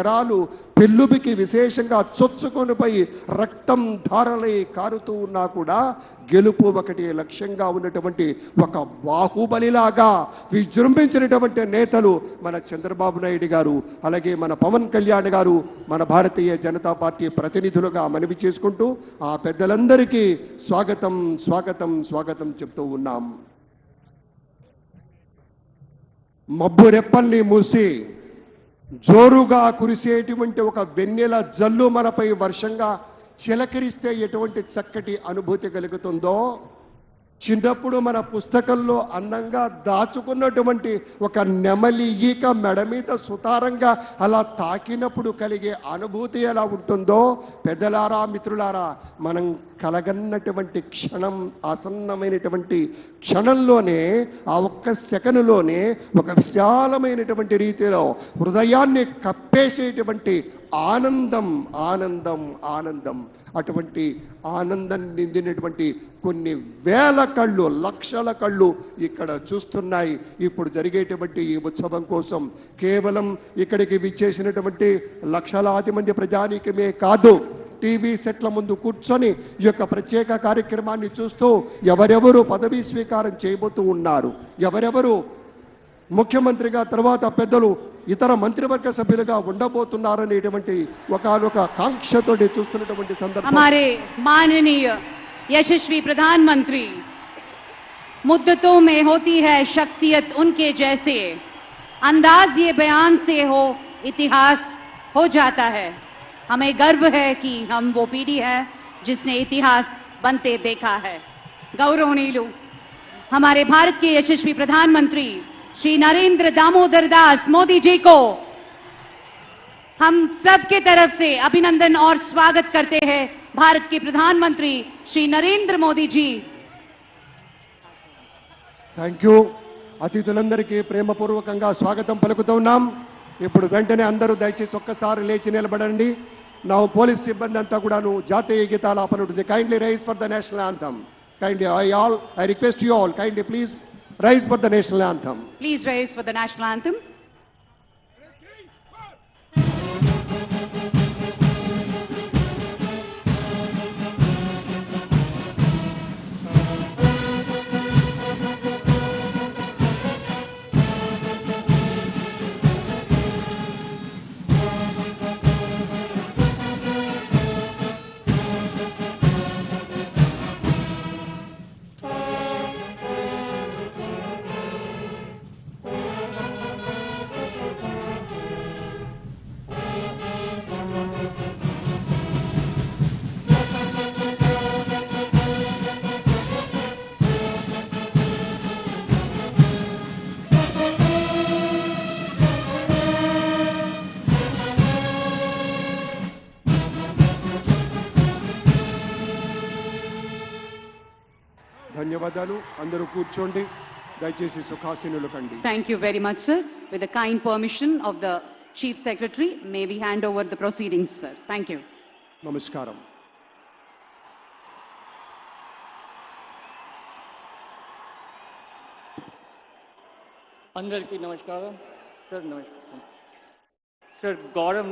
ఎరాలు పెళ్ళుబికి విశేషంగా చొచ్చుకొనిపోయి రక్తం ధారలై కారుతూ ఉన్నా కూడా గెలుపు ఒకటి లక్ష్యంగా ఉన్నటువంటి ఒక బాహుబలిలాగా విజృంభించినటువంటి నేతలు మన చంద్రబాబు నాయుడు గారు, అలాగే మన పవన్ కళ్యాణ్ గారు, మన భారతీయ జనతా పార్టీ ప్రతినిధులుగా మనవి చేసుకుంటూ ఆ పెద్దలందరికీ స్వాగతం స్వాగతం స్వాగతం చెప్తూ ఉన్నాం. మబ్బు రెప్పల్ని మూసి జోరుగా కురిసేటువంటి ఒక వెన్నెల జల్లు మనపై వర్షంగా చిలకరిస్తే ఎటువంటి చక్కటి అనుభూతి కలుగుతుందో, చిన్నప్పుడు మన పుస్తకంలో అందంగా దాచుకున్నటువంటి ఒక నెమలి ఈక మెడ మీద సుతారంగా అలా తాకినప్పుడు కలిగే అనుభూతి ఎలా ఉంటుందో, పెద్దలారా మిత్రులారా, మనం కలగన్నటువంటి క్షణం, ఆసన్నమైనటువంటి క్షణంలోనే, ఆ ఒక్క సెకనులోనే ఒక విశాలమైనటువంటి రీతిలో హృదయాన్ని కప్పేసేటువంటి ఆనందం ఆనందం ఆనందం అటువంటి ఆనందం నిందినటువంటి కొన్ని వేల కళ్ళు, లక్షల కళ్ళు ఇక్కడ చూస్తున్నాయి. ఇప్పుడు జరిగేటువంటి ఈ ఉత్సవం కోసం కేవలం ఇక్కడికి విచ్చేసినటువంటి లక్షలాది మంది ప్రజానీకమే కాదు, టీవీ సెట్ల ముందు కూర్చొని ఈ యొక్క ప్రత్యేక కార్యక్రమాన్ని చూస్తూ ఎవరెవరు పదవీ స్వీకారం చేయబోతూ ఉన్నారు, ఎవరెవరు ముఖ్యమంత్రిగా తర్వాత పెద్దలు ఇతర మంత్రివర్గ సభ్యులుగా ఉండబోతున్నారనేటువంటి ఒకనొక కాంక్షతో చూస్తున్నటువంటి సందర్భం. हमारे माननीय यशस्वी प्रधानमंत्री, मुद्दतों में होती है शख्सियत उनके जैसे, अंदाज ये बयान से हो इतिहास हो जाता है. हमें गर्व है कि हम वो पीढ़ी है जिसने इतिहास बनते देखा है. गौरवनीलु हमारे भारत के यशस्वी प्रधानमंत्री श्री नरेंद्र दामोदर दास मोदी जी को हम सबके तरफ से अभिनंदन और स्वागत करते हैं. भारत के प्रधानमंत्री श्री नरेंद्र मोदी जी. Thank you. అతిథులందరికీ ప్రేమపూర్వకంగా స్వాగతం పలుకుతూ ఉన్నాం. ఇప్పుడు వెంటనే అందరూ దయచేసి ఒక్కసారి లేచి నిలబడండి. నా పోలీస్ సిబ్బంది అంతా కూడాను జాతీయ గీతాలు ఆపనుంటుంది. Kindly rise for the national anthem. Kindly I request you all, kindly please rise for the national anthem. Please rise for the national anthem. ధన్యవాదాలు. అందరూ కూర్చోండి. దయచేసి సుఖాసీనులు కండి. Thank you very much, sir. With the kind permission of the Chief Secretary, may we hand over the proceedings, sir. Thank you. నమస్కారం. అందరికీ నమస్కారం. Sir నమస్కారం. Sir గౌరవ